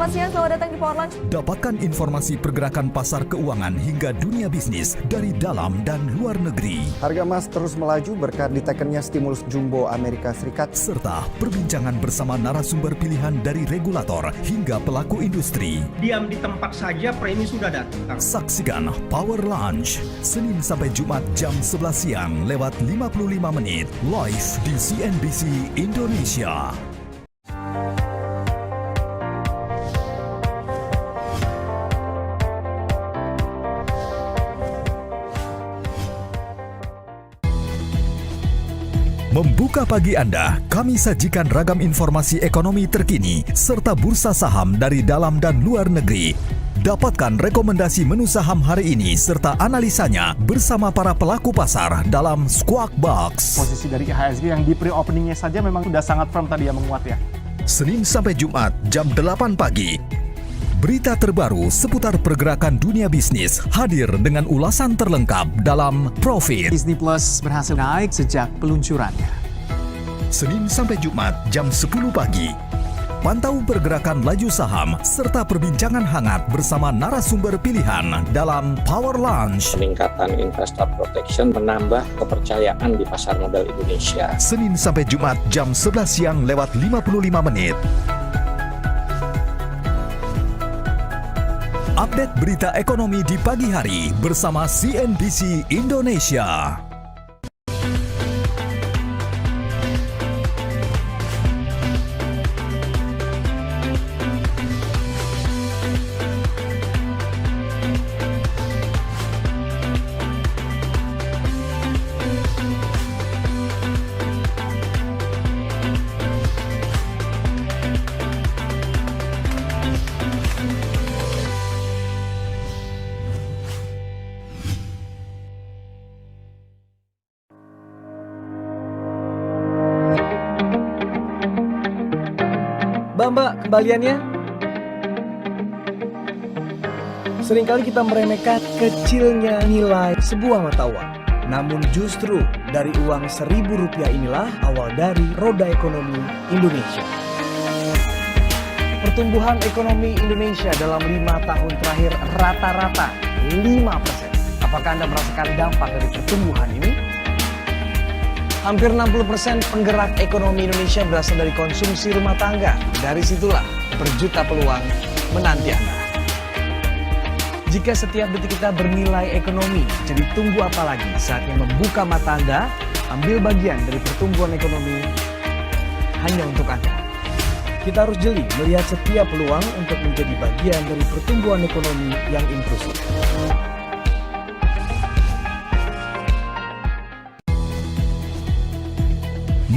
selamat siang, selamat datang di Power Lunch. Dapatkan informasi pergerakan pasar keuangan hingga dunia bisnis dari dalam dan luar negeri. Harga emas terus melaju berkat ditekennya stimulus jumbo Amerika Serikat. Serta perbincangan bersama narasumber pilihan dari regulator hingga pelaku industri. Diam di tempat saja premi sudah datang. Saksikan Power Lunch, Senin sampai Jumat jam 11 siang lewat 55 menit. Live di CNBC Indonesia. Membuka pagi Anda, kami sajikan ragam informasi ekonomi terkini serta bursa saham dari dalam dan luar negeri. Dapatkan rekomendasi menu saham hari ini serta analisanya bersama para pelaku pasar dalam Squawk Box. Posisi dari IHSG yang di pre-openingnya saja memang sudah sangat firm tadi ya menguat ya. Senin sampai Jumat jam 8 pagi. Berita terbaru seputar pergerakan dunia bisnis hadir dengan ulasan terlengkap dalam Profit. Disney Plus berhasil naik sejak peluncurannya. Senin sampai Jumat jam 10 pagi. Pantau pergerakan laju saham serta perbincangan hangat bersama narasumber pilihan dalam Power Lunch. Peningkatan investor protection menambah kepercayaan di pasar modal Indonesia. Senin sampai Jumat jam 11 siang lewat 55 menit. Update berita ekonomi di pagi hari bersama CNBC Indonesia. Mbak, kembaliannya? Seringkali kita meremehkan kecilnya nilai sebuah mata uang. Namun justru dari uang Rp1.000 inilah awal dari roda ekonomi Indonesia. Pertumbuhan ekonomi Indonesia dalam 5 tahun terakhir rata-rata 5%. Apakah Anda merasakan dampak dari pertumbuhan ini? Hampir 60% penggerak ekonomi Indonesia berasal dari konsumsi rumah tangga. Dari situlah berjuta peluang menanti Anda. Jika setiap detik kita bernilai ekonomi, jadi tunggu apa lagi? Saatnya membuka mata Anda, ambil bagian dari pertumbuhan ekonomi hanya untuk Anda. Kita harus jeli melihat setiap peluang untuk menjadi bagian dari pertumbuhan ekonomi yang inklusif.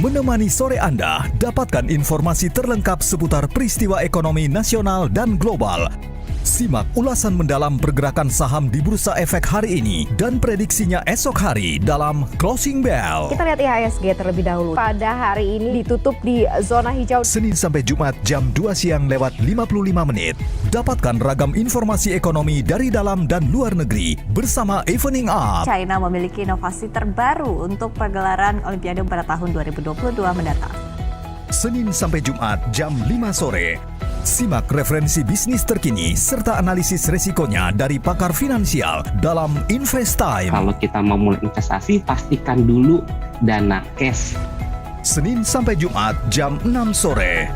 Menemani sore Anda, dapatkan informasi terlengkap seputar peristiwa ekonomi nasional dan global. Simak ulasan mendalam pergerakan saham di Bursa Efek hari ini dan prediksinya esok hari dalam Closing Bell. Kita lihat IHSG terlebih dahulu. Pada hari ini ditutup di zona hijau. Senin sampai Jumat jam 2 siang lewat 55 menit. Dapatkan ragam informasi ekonomi dari dalam dan luar negeri bersama Evening Up. China memiliki inovasi terbaru untuk pergelaran Olimpiade pada tahun 2022 mendatang. Senin sampai Jumat jam 5 sore. Simak referensi bisnis terkini serta analisis resikonya dari pakar finansial dalam Invest Time. Kalau kita mau mulai investasi, pastikan dulu dana cash. Senin sampai Jumat jam 6 sore.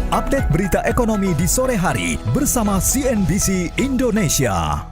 Update berita ekonomi di sore hari bersama CNBC Indonesia.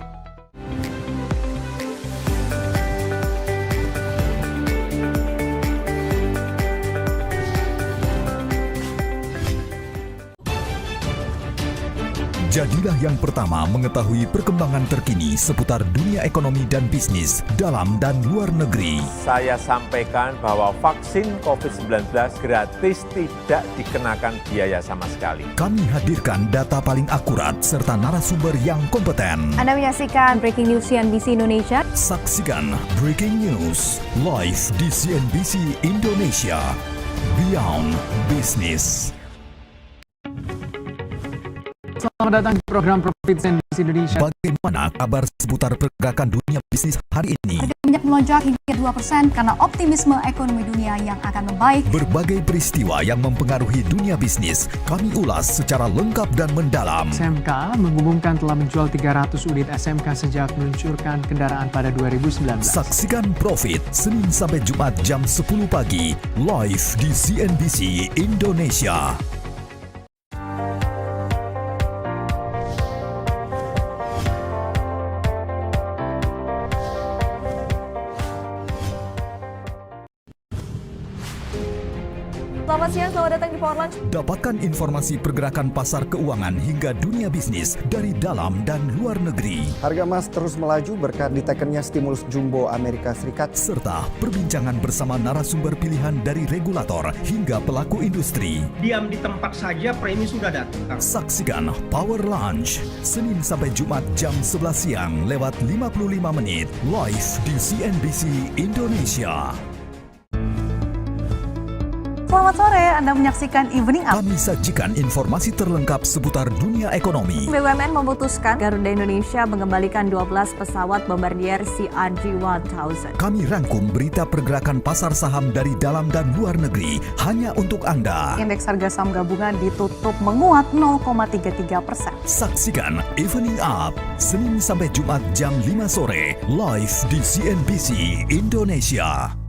Jadilah yang pertama mengetahui perkembangan terkini seputar dunia ekonomi dan bisnis dalam dan luar negeri. Saya sampaikan bahwa vaksin COVID-19 gratis, tidak dikenakan biaya sama sekali. Kami hadirkan data paling akurat serta narasumber yang kompeten. Anda menyaksikan Breaking News CNBC Indonesia. Saksikan Breaking News live di CNBC Indonesia. Beyond Business. Selamat datang di program Profit CNBC Indonesia. Bagaimana Bagaimana kabar seputar pergerakan dunia bisnis hari ini? Harga minyak melonjak hingga 2% karena optimisme ekonomi dunia yang akan membaik. Berbagai peristiwa yang mempengaruhi dunia bisnis kami ulas secara lengkap dan mendalam. SMK mengumumkan telah menjual 300 unit SMK sejak meluncurkan kendaraan pada 2019. Saksikan Profit Senin sampai Jumat jam 10 pagi live di CNBC Indonesia. Selamat siang, selamat datang di Power Lunch. Dapatkan informasi pergerakan pasar keuangan hingga dunia bisnis dari dalam dan luar negeri. Harga emas terus melaju berkat ditekennya stimulus jumbo Amerika Serikat. Serta perbincangan bersama narasumber pilihan dari regulator hingga pelaku industri. Diam di tempat saja premi sudah datang. Saksikan Power Lunch Senin sampai Jumat jam 11 siang lewat 55 menit live di CNBC Indonesia. Selamat sore, Anda menyaksikan Evening Up. Kami sajikan informasi terlengkap seputar dunia ekonomi. BUMN memutuskan Garuda Indonesia mengembalikan 12 pesawat Bombardier CRJ-1000. Kami rangkum berita pergerakan pasar saham dari dalam dan luar negeri hanya untuk Anda. Indeks harga saham gabungan ditutup menguat 0,33%. Saksikan Evening Up Senin sampai Jumat jam 5 sore live di CNBC Indonesia.